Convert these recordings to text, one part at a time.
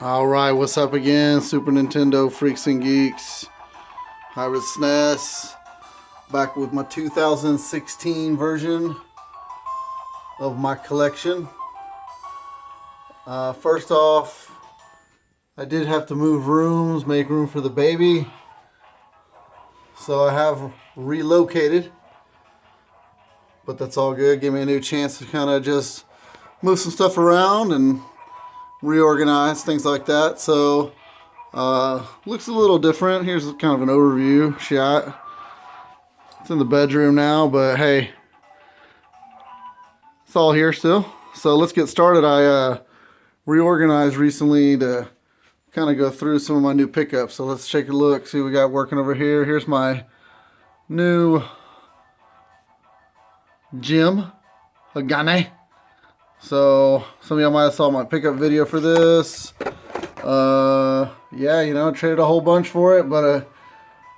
Alright, what's up again? Super Nintendo Freaks and Geeks. Hybrid SNES. Back with my 2016 version of my collection. First off, I did have to move rooms, make room for the baby. So I have relocated. But that's all good. Give me a new chance to kind of just move some stuff around and reorganize, things like that. So looks a little different. Here's kind of an overview shot. It's in the bedroom now, but hey, it's all here still. So let's get started. I reorganized recently to kind of go through some of my new pickups. So let's take a look, see what we got working over here. Here's my new gym, Hagane. So some of y'all might have saw my pickup video for this. Yeah, you know, traded a whole bunch for it, but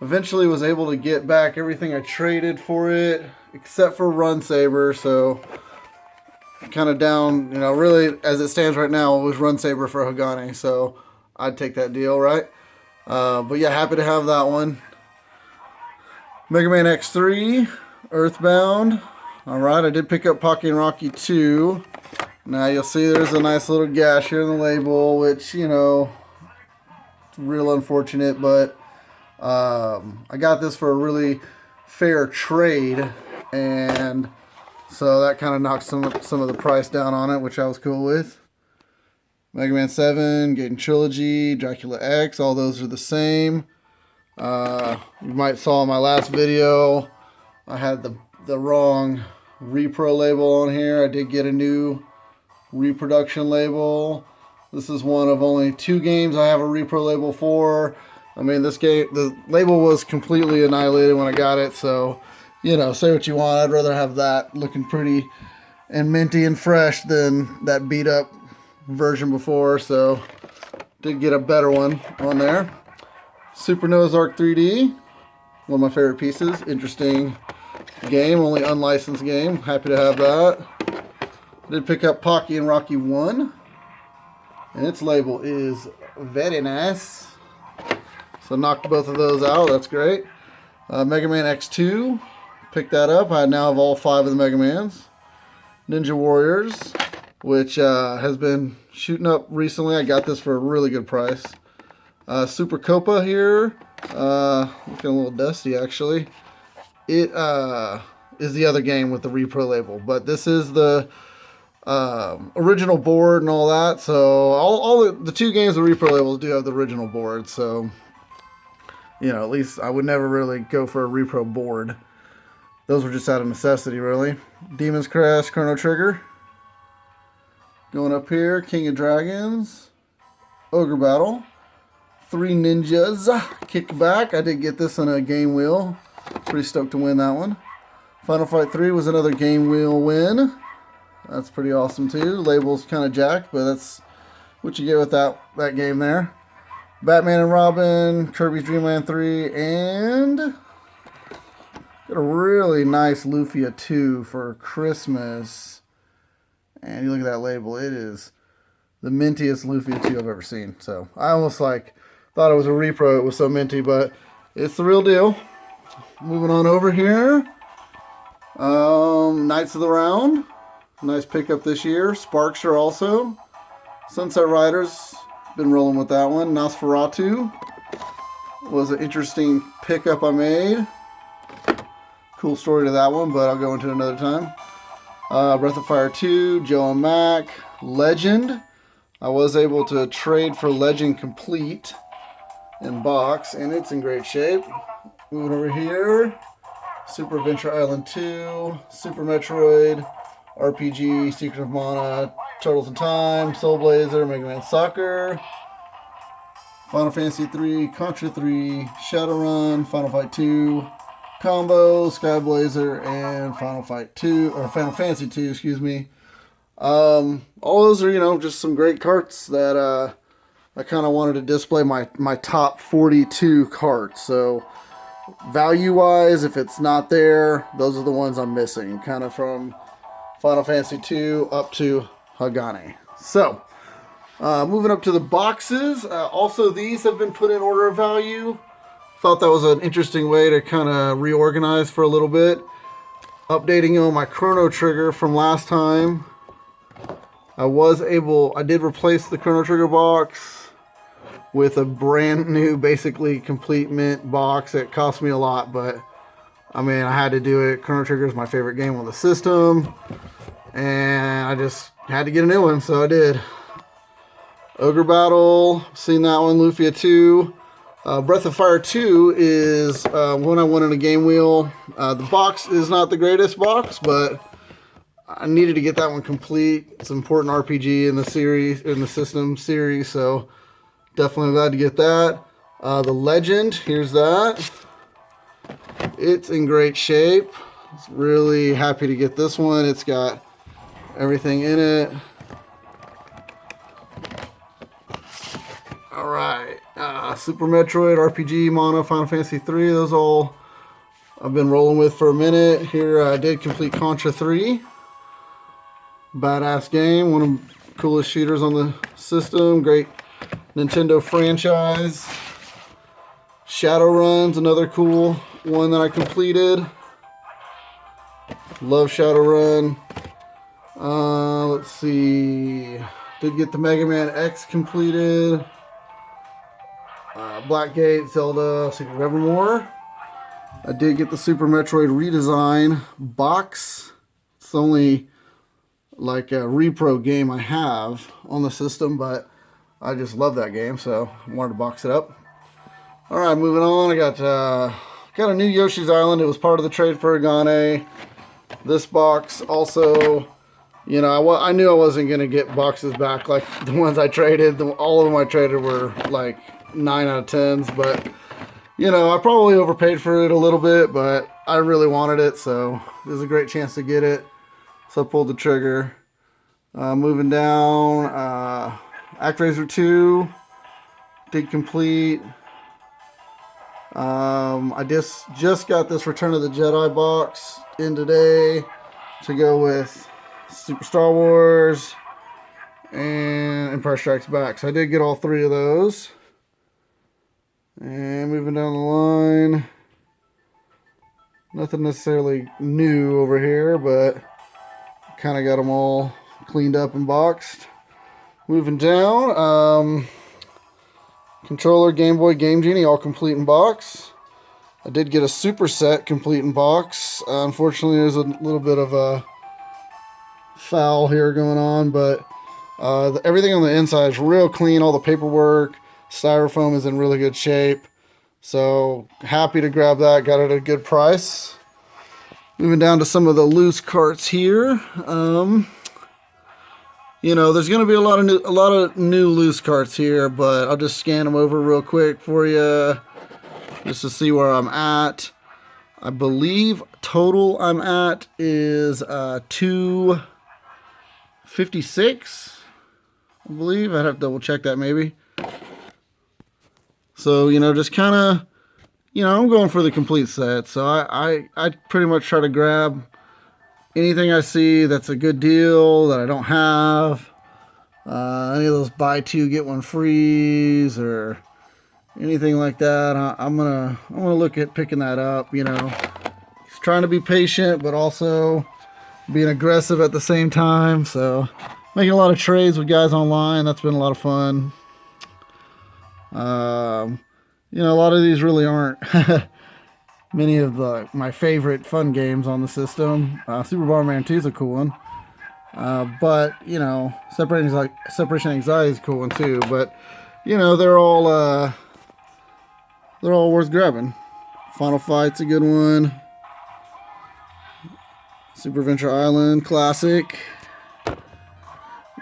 eventually was able to get back everything I traded for it, except for Run Saber. So kind of down, you know, really as it stands right now, it was Run Saber for Hagane. So I'd take that deal, right? But yeah, happy to have that one. Mega Man X3, Earthbound. Alright, I did pick up Pocky and Rocky 2. Now you'll see there's a nice little gash here in the label, which, you know, it's real unfortunate, but I got this for a really fair trade, and so that kind of knocked some of the price down on it, which I was cool with. Mega Man 7, Gaiden Trilogy, Dracula X, all those are the same. You might saw in my last video, I had the wrong repro label on here. I did get a new reproduction label. This is one of only 2 games I have a repro label for. I mean, this game, the label was completely annihilated when I got it, so, you know, say what you want. I'd rather have that looking pretty and minty and fresh than that beat up version before, so did get a better one on there. Super Noah's Ark 3D, one of my favorite pieces. Interesting game, only unlicensed game. Happy to have that. Did pick up Pocky and Rocky 1, and its label is very nice. So knocked both of those out. That's great. Mega Man X2, picked that up. I now have all 5 of the Mega Mans. Ninja Warriors, which has been shooting up recently. I got this for a really good price. Super Copa here, looking a little dusty actually. It is the other game with the repro label, but this is the original board and all that. So all the 2 games with repro labels do have the original board. So, you know, at least I would never really go for a repro board. Those were just out of necessity, really. Demon's Crest, Chrono Trigger. Going up here, King of Dragons, Ogre Battle, 3 Ninjas, Kickback. I did get this on a game wheel. Pretty stoked to win that one. Final Fight 3 was another game wheel win. That's pretty awesome too. Label's kind of jacked, but that's what you get with that game there. Batman and Robin, Kirby's Dream Land 3, and got a really nice Lufia 2 for Christmas. And you look at that label, it is the mintiest Lufia 2 I've ever seen. So I almost thought it was a repro, it was so minty, but it's the real deal. Moving on over here. Knights of the Round. Nice pickup this year. Sparkster also. Sunset Riders. Been rolling with that one. Nosferatu was an interesting pickup I made. Cool story to that one, but I'll go into it another time. Breath of Fire 2. Joe and Mac. Legend. I was able to trade for Legend Complete in box, and it's in great shape. Moving over here, Super Adventure Island 2, Super Metroid, RPG, Secret of Mana, Turtles in Time, Soul Blazer, Mega Man Soccer, Final Fantasy 3, Contra 3, Shadowrun, Final Fight 2, Combo, Sky Blazer, and Final Fantasy 2, excuse me. All those are, you know, just some great carts that I kind of wanted to display my top 42 carts. So value-wise, if it's not there, those are the ones I'm missing. Kind of from Final Fantasy 2 up to Hagane. So, Moving up to the boxes. Also, these have been put in order of value. Thought that was an interesting way to kind of reorganize for a little bit. Updating on my Chrono Trigger from last time. I did replace the Chrono Trigger box with a brand new, basically complete mint box. It cost me a lot, but I mean, I had to do it. Chrono Trigger is my favorite game on the system, and I just had to get a new one, so I did. Ogre Battle, seen that one. Lufia 2. Breath of Fire 2 is one I won in a game wheel. The box is not the greatest box, but I needed to get that one complete. It's an important RPG in the series, in the system series, so definitely glad to get that. The Legend, here's that. It's in great shape. Really happy to get this one. It's got everything in it. Alright, Super Metroid, RPG, Mono, Final Fantasy 3, those all I've been rolling with for a minute. Here I did complete Contra 3. Badass game, one of the coolest shooters on the system. Great Nintendo franchise. Shadowrun's another cool one that I completed. Love Shadowrun. Let's see. Did get the Mega Man X completed. Blackgate, Zelda, Secret of Evermore. I did get the Super Metroid redesign box. It's only like a repro game I have on the system, but I just love that game, so I wanted to box it up. Alright, moving on. I got a new Yoshi's Island. It was part of the trade for Agane. This box also, you know, I knew I wasn't going to get boxes back like the ones I traded. All of them I traded were like 9 out of 10s, but you know, I probably overpaid for it a little bit, but I really wanted it, so it was a great chance to get it, so I pulled the trigger. Moving down, ActRaiser 2 did complete. I just got this Return of the Jedi box in today to go with Super Star Wars and Empire Strikes Back, so I did get all 3 of those. And moving down the line, nothing necessarily new over here, but kind of got them all cleaned up and boxed. Moving down, controller, Game Boy, Game Genie, all complete in box. I did get a super set complete in box. Unfortunately, there's a little bit of a foul here going on, but everything on the inside is real clean. All the paperwork, styrofoam is in really good shape. So happy to grab that. Got it at a good price. Moving down to some of the loose carts here. You know, there's going to be a lot of new loose carts here, but I'll just scan them over real quick for you, just to see where I'm at. I believe total I'm at is 256. I believe I'd have to double check that maybe. So, you know, just kind of, you know, I'm going for the complete set. So I pretty much try to grab anything I see that's a good deal that I don't have. Any of those buy 2 get 1 frees or anything like that. I'm gonna look at picking that up. You know, just trying to be patient, but also being aggressive at the same time. So making a lot of trades with guys online. That's been a lot of fun. You know, a lot of these really aren't many of my favorite fun games on the system. Super Bomberman 2 is a cool one. But, you know, Separation Anxiety is a cool one too. But, you know, they're all worth grabbing. Final Fight's a good one. Super Adventure Island, classic.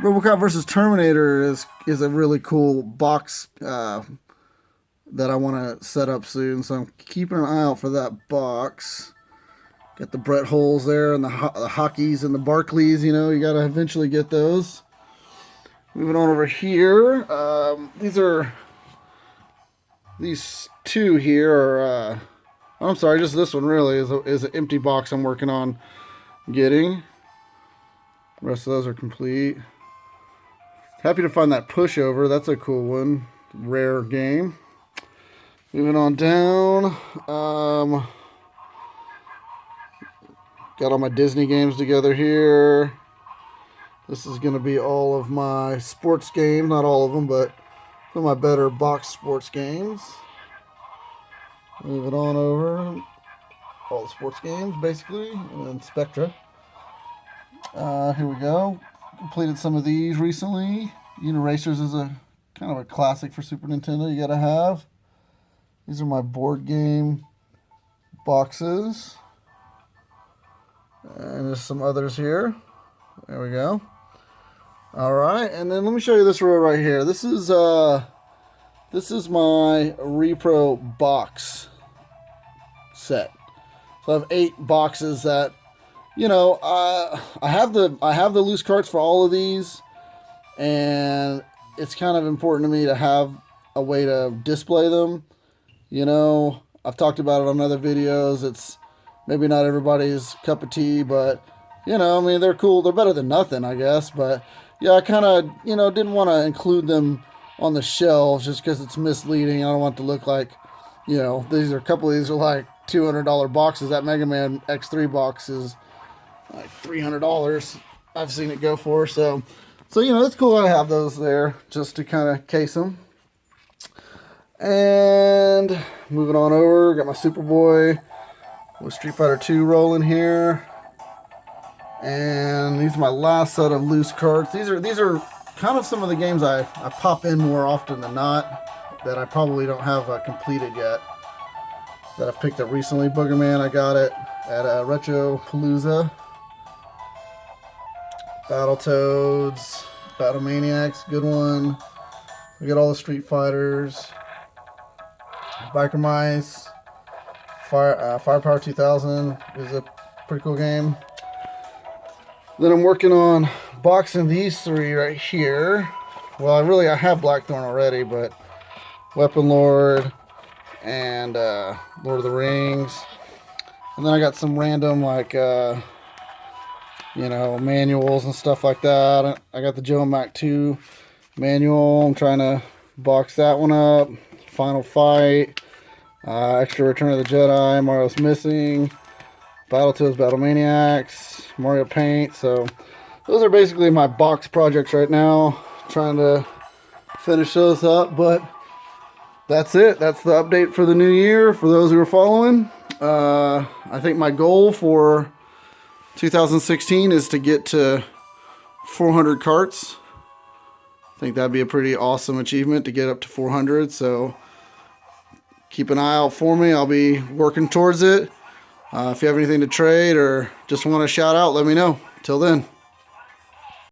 RoboCop vs. Terminator is a really cool box that I want to set up soon, so I'm keeping an eye out for that box. Got the Brett Holes there, and the Hockeys and the Barclays, you know, you got to eventually get those. Moving on over here, these 2 here are, I'm sorry, just this one really is an empty box I'm working on getting. The rest of those are complete. Happy to find that pushover. That's a cool one. Rare game. Moving on down. Got all my Disney games together here. This is going to be all of my sports games. Not all of them, but some of my better box sports games. Moving on over. All the sports games, basically. And then Spectra. Here we go. Completed some of these recently. Uniracers is a kind of a classic for Super Nintendo. You gotta have. These are my board game boxes. And there's some others here. There we go. All right, and then let me show you this row right here. This is my repro box set. So I have 8 boxes that, you know, I have the loose carts for all of these, and it's kind of important to me to have a way to display them. You know, I've talked about it on other videos. It's maybe not everybody's cup of tea, but, you know, I mean, they're cool. They're better than nothing, I guess. But, yeah, I kind of, you know, didn't want to include them on the shelves just because it's misleading. I don't want it to look like, you know, a couple of these are like $200 boxes. That Mega Man X3 box is like $300. I've seen it go for. So you know, it's cool to have those there just to kind of case them. And moving on over, got my Superboy with Street Fighter 2 rolling here. And these are my last set of loose carts. These are kind of some of the games I pop in more often than not that I probably don't have completed yet, that I've picked up recently. Boogerman, I got it at Retro Palooza. Battletoads, Battle Maniacs, good one. We got all the Street Fighters. Biker Mice. Firepower 2000 is a pretty cool game. Then I'm working on boxing these 3 right here. Well, I have Blackthorn already, but Weapon Lord and Lord of the Rings. And then I got some random, like, you know, manuals and stuff like that. I got the Joe Mac 2 manual. I'm trying to box that one up. Final Fight. Extra Return of the Jedi. Mario's Missing. Battletoads, Battle Maniacs. Mario Paint. So those are basically my box projects right now. Trying to finish those up, but that's it. That's the update for the new year for those who are following. I think my goal for 2016 is to get to 400 carts. I think that'd be a pretty awesome achievement to get up to 400. So keep an eye out for me. I'll be working towards it. If you have anything to trade or just want to shout out, let me know. Till then.